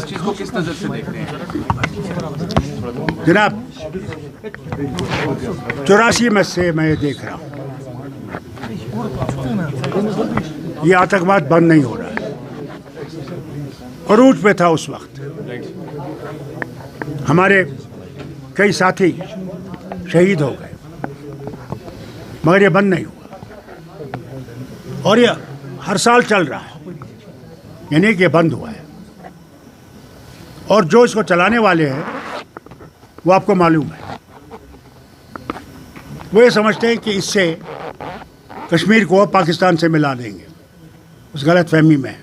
चीज़ को किस नज़र से देखते हैं? जनाब 84 में से मैं ये देख रहा हूँ, ये आतंकवाद बंद नहीं हो रहा है। अरूज पे था उस वक्त, हमारे कई साथी शहीद हो गए, मगर ये बंद नहीं हुआ और ये हर साल चल रहा है, यानी कि ये बंद हुआ है। और जो इसको चलाने वाले हैं वो आपको मालूम है, वो ये समझते हैं कि इससे कश्मीर को पाकिस्तान से मिला देंगे। उस गलत फहमी में है।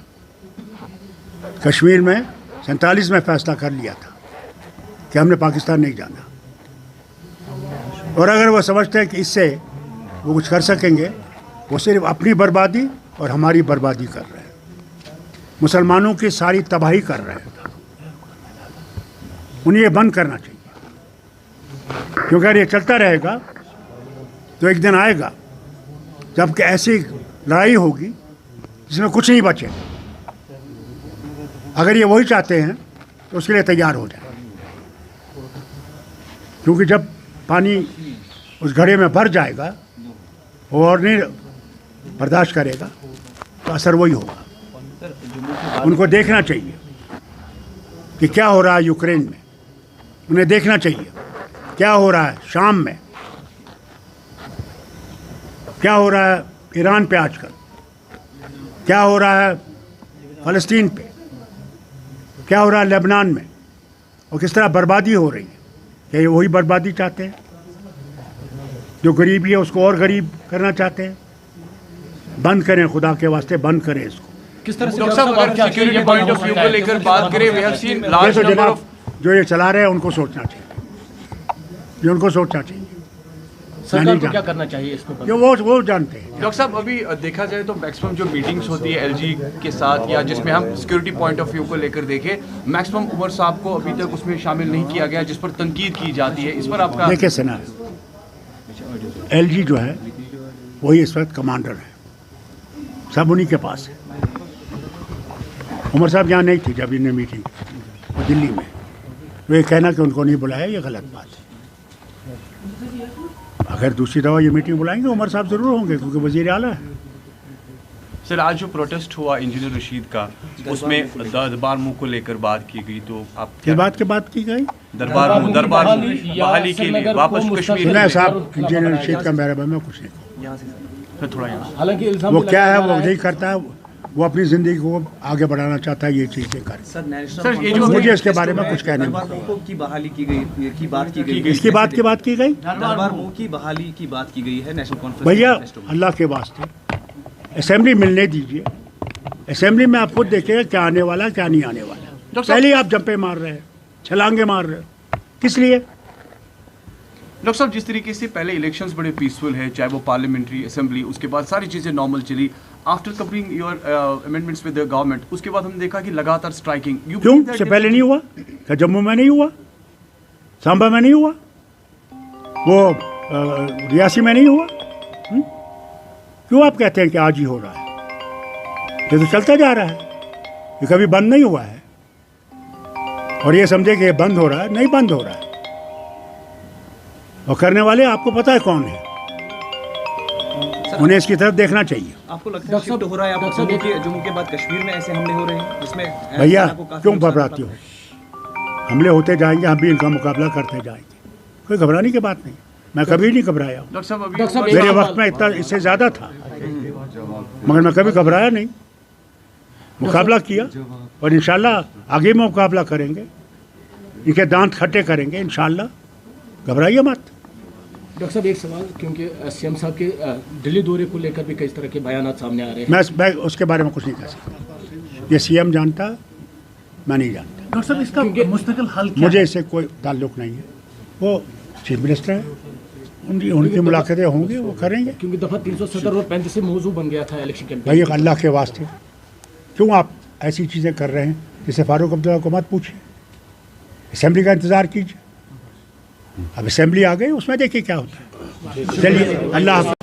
कश्मीर में 47 में फैसला कर लिया था कि हमने पाकिस्तान नहीं जाना, और अगर वो समझते हैं कि इससे वो कुछ कर सकेंगे, वो सिर्फ अपनी बर्बादी और हमारी बर्बादी कर रहे हैं, मुसलमानों की सारी तबाही कर रहे हैं। उन्हें ये बंद करना चाहिए, क्योंकि अगर ये चलता रहेगा तो एक दिन आएगा जबकि ऐसी लड़ाई होगी जिसमें कुछ नहीं बचे। अगर ये वही चाहते हैं तो उसके लिए तैयार हो जाए, क्योंकि जब पानी उस घड़े में भर जाएगा वो और नहीं बर्दाश्त करेगा तो असर वही होगा। उनको देखना चाहिए कि क्या हो रहा है यूक्रेन में, उन्हें देखना चाहिए क्या हो रहा है शाम में, क्या हो रहा है ईरान पे आजकल, क्या हो रहा है फ़लस्तीन पे, क्या हो रहा है लेबनान में, और किस तरह बर्बादी हो रही है। क्या ये वही बर्बादी चाहते हैं? जो गरीबी है उसको और गरीब करना चाहते हैं। बंद करें, खुदा के वास्ते बंद करें इसको। किस तरह से डॉक्टर साहब, अगर सिक्योरिटी पॉइंट ऑफ व्यू को लेकर बात करें, we have seen large number of, जो ये चला रहे हैं उनको सोचना चाहिए, ये उनको सोचना चाहिए। सरकार को क्या करना चाहिए इसको? जो वो जानते हैं। डॉक्टर साहब अभी देखा जाए तो मैक्सिमम जो मीटिंग्स होती है एलजी के साथ, या जिसमें हम सिक्योरिटी पॉइंट ऑफ व्यू को लेकर देखें, मैक्सिमम उमर साहब को अभी तक उसमें शामिल नहीं किया गया, जिस पर तनकीद की जाती है। इस पर आपका देखिए सेना, एलजी जो है वही इस वक्त कमांडर है, सब उन्हीं के पास है। उमर साहब यहाँ नहीं थे जब इन्हें मीटिंग वो दिल्ली में, वो ये कहना कि उनको नहीं बुलाया ये गलत बात है। अगर दूसरी दफ़ा ये मीटिंग बुलाएंगे उमर साहब ज़रूर होंगे, क्योंकि वज़ीर आला है। सर, आज जो प्रोटेस्ट हुआ इंजीनियर रशीद का, उसमें दरबार मुँह को लेकर बात की गई, तो आप किस बात की बात की गई? दरबार मुँह बहाली के लिए वापस कश्मीर। नहीं साहब, इंजीनियर रशीद का मेरे बारे में कुछ नहीं, थोड़ा यहाँ हालांकि वो क्या है वो नहीं करता, वो अपनी ज़िंदगी को आगे बढ़ाना चाहता है, ये चीज़ें कर। सर, ये जो मुझे इसके बारे में कुछ कहने की बहाली की गई, की बात की गई, इसकी बात की बात की गई, दरबार मुँह की बहाली की बात की गई है नेशनल कॉन्फ्रेंस। भैया अल्लाह के वास्ते असेंबली मिलने दीजिए। असेंबली में आप खुद देखिएगा क्या आने वाला क्या नहीं आने वाला। पहले आप जंपे मार रहे हैं, छलांगे मार रहे हैं, किस लिए? डॉक्टर साहब, जिस तरीके से पहले इलेक्शंस बड़े पीसफुल है, चाहे वो पार्लियामेंट्री असेंबली, उसके बाद सारी चीज़ें नॉर्मल चली, after covering your amendments with the government, उसके बाद हमने देखा कि लगातार स्ट्राइकिंग। क्यों इससे पहले नहीं हुआ? क्या जम्मू में नहीं हुआ, सांबा में नहीं हुआ, वो रियासी में नहीं हुआ? क्यों आप कहते हैं कि आज ही हो रहा है? ये तो चलता जा रहा है, ये कभी बंद नहीं हुआ है। और ये समझे कि ये बंद हो रहा है, नहीं बंद हो रहा है। और करने वाले आपको पता है कौन है, उन्हें इसकी तरफ देखना चाहिए। आपको लगता है शिफ्ट हो रहा है? आप जम्मू के बाद कश्मीर में ऐसे हमले हो रहे हैं जिसमें भैया क्यों घबराती हो? हमले होते जाएंगे, हम भी इनका मुकाबला करते जाएंगे, कोई घबराने की बात नहीं। मैं कभी नहीं घबराया हूँ, डॉक्टर साहब मेरे वक्त में इतना इससे ज़्यादा था, मगर मैं कभी घबराया नहीं, मुकाबला किया और इंशाल्लाह आगे में मुकाबला करेंगे, इनके दांत खट्टे करेंगे इंशाल्लाह, घबराइए मत। डॉक्टर साहब एक सवाल, क्योंकि सीएम साहब के दिल्ली दौरे को लेकर भी कई तरह के बयान सामने आ रहे हैं। मैं उसके बारे में कुछ नहीं कह सकता, ये सीएम जानता, मैं नहीं जानता। डॉक्टर साहब इसका मुस्तकिल हल क्या? मुझे इससे कोई ताल्लुक नहीं है, वो चीफ मिनिस्टर है, उनकी मुलाकातें होंगी, वो करेंगे। क्योंकि दफ़ा 370 और 35 से मौजू बन गया था इलेक्शन कैंपेन। भाई अल्लाह के वास्ते क्यों आप ऐसी चीज़ें कर रहे हैं? जिसे फारूक अब्दुल्ला को मत पूछिए, असेंबली का इंतज़ार कीजिए। अब असेंबली आ गई, उसमें देखिए क्या होता है। चलिए, अल्लाह हाफ़िज़।